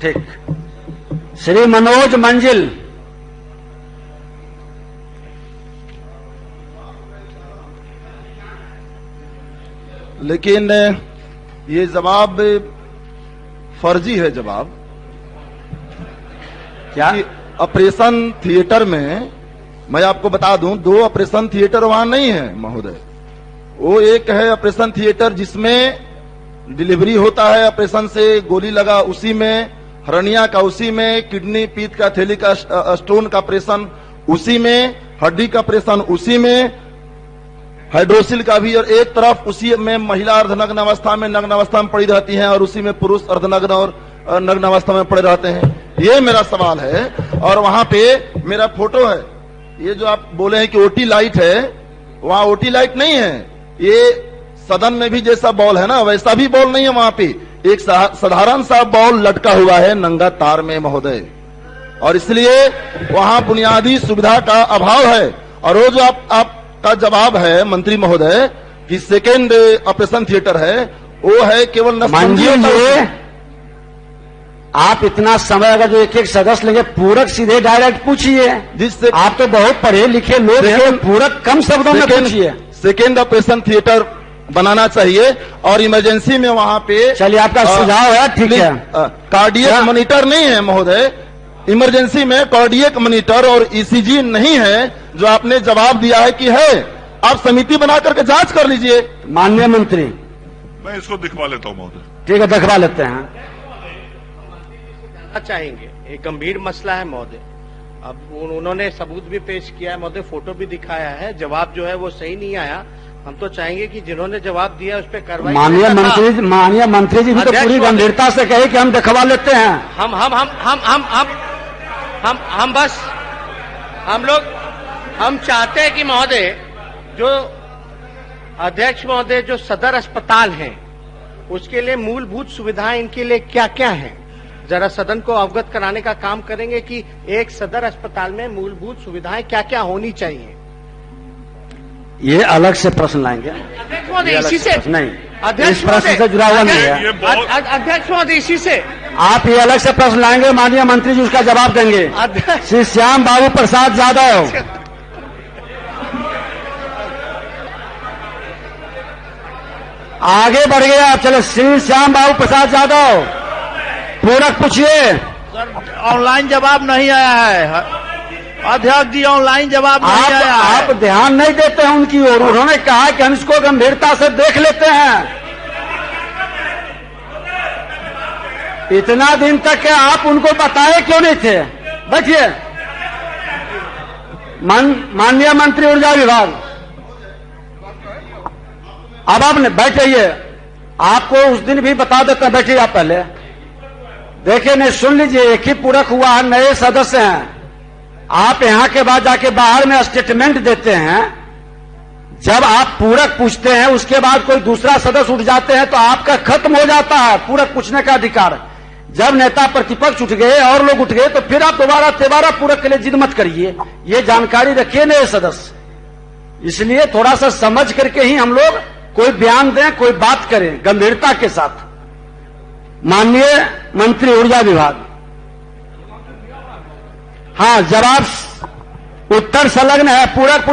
ठीक। श्री मनोज मंजिल। लेकिन ये जवाब फर्जी है। जवाब क्या? ऑपरेशन थिएटर में मैं आपको बता दूं, 2 ऑपरेशन थिएटर वहां नहीं है महोदय। वो एक है ऑपरेशन थिएटर जिसमें डिलीवरी होता है, ऑपरेशन से गोली लगा उसी में, हर्निया का उसी में, किडनी पीत का थैली का स्टोन का ऑपरेशन उसी में, हड्डी का ऑपरेशन उसी में, हाइड्रोसिल का भी, और एक तरफ उसी में महिला अर्धनग्न अवस्था में पड़ी रहती हैं और उसी में पुरुष अर्धनग्न और नग्न अवस्था में पड़े रहते हैं। ये मेरा सवाल है। और वहां पे मेरा फोटो है। ये जो आप बोले हैं कि ओटी लाइट है, वहां ओटी लाइट नहीं है। ये सदन में भी जैसा बॉल है ना, वैसा भी बॉल नहीं है। वहां पे एक साधारण सा बॉल लटका हुआ है नंगा तार में महोदय, और इसलिए वहां बुनियादी सुविधा का अभाव है। और वो जो आपका जवाब है मंत्री महोदय कि सेकेंड ऑपरेशन थिएटर है, वो है केवल आप इतना समय अगर जो एक सदस्य लेंगे, पूरक सीधे डायरेक्ट पूछिए, जिससे आप तो बहुत पढ़े लिखे लोग हैं, पूरक कम शब्दों में पूछिए। सेकेंड ऑपरेशन थिएटर बनाना चाहिए और इमरजेंसी में वहां पे, चलिए आपका सुझाव है, ठीक है। कार्डियक मॉनिटर नहीं है महोदय, इमरजेंसी में कार्डियक मॉनिटर और ईसीजी नहीं है, जो आपने जवाब दिया है कि है। आप समिति बना करके जांच कर लीजिए। माननीय मंत्री, मैं इसको दिखवा लेता हूं महोदय। ठीक है, दिखवा लेते हैं। चाहेंगे, एक गंभीर मसला है महोदय। अब उन्होंने सबूत भी पेश किया है महोदय, फोटो भी दिखाया है, जवाब जो है वो सही नहीं आया। हम तो चाहेंगे कि जिन्होंने जवाब दिया उस पर कार्रवाई। माननीय मंत्री जी भी तो पूरी गंभीरता से कहे कि हम दिखवा लेते हैं। हम चाहते हैं कि महोदय, जो अध्यक्ष महोदय, जो सदर अस्पताल हैं उसके लिए मूलभूत सुविधाएं इनके लिए क्या क्या हैं, जरा सदन को अवगत कराने का काम करेंगे कि एक सदर अस्पताल में मूलभूत सुविधाएं क्या क्या होनी चाहिए। ये अलग से प्रश्न लाएंगे अध्यक्ष महोदय, इसी से नहीं, अध्यक्ष इस प्रश्न से जुड़ा हुआ नहीं है। अध्यक्ष महोदय, इसी से आप ये अलग से प्रश्न लाएंगे, माननीय मंत्री जी उसका जवाब देंगे। श्री श्याम बाबू प्रसाद यादव। आगे बढ़ गया, चलो श्री श्याम बाबू प्रसाद यादव, पूरक पूछिए। ऑनलाइन जवाब नहीं आया है अध्यक्ष जी, ऑनलाइन जवाब नहीं आया है। आप ध्यान नहीं देते हैं उनकी ओर। उन्होंने कहा कि हम इसको गंभीरता से देख लेते हैं। इतना दिन तक के आप उनको बताए क्यों नहीं थे? बैठिए। माननीय मंत्री ऊर्जा विभाग, अब आप बैठिए, आपको उस दिन भी बता देते हैं। बैठिए आप पहले, देखिए नहीं, सुन लीजिए, एक ही पूरक हुआ है, नए सदस्य हैं। आप यहां के बाद जाके बाहर में स्टेटमेंट देते हैं। जब आप पूरक पूछते हैं उसके बाद कोई दूसरा सदस्य उठ जाते हैं तो आपका खत्म हो जाता है पूरक पूछने का अधिकार। जब नेता प्रतिपक्ष उठ गए और लोग उठ गए तो फिर आप दोबारा पूरक के लिए जिद मत करिए। ये जानकारी रखिए नए सदस्य। इसलिए थोड़ा सा समझ करके ही हम लोग कोई बयान दें, कोई बात करें गंभीरता के साथ। माननीय मंत्री ऊर्जा विभाग, हाँ, जवाब उत्तर संलग्न है। पूरक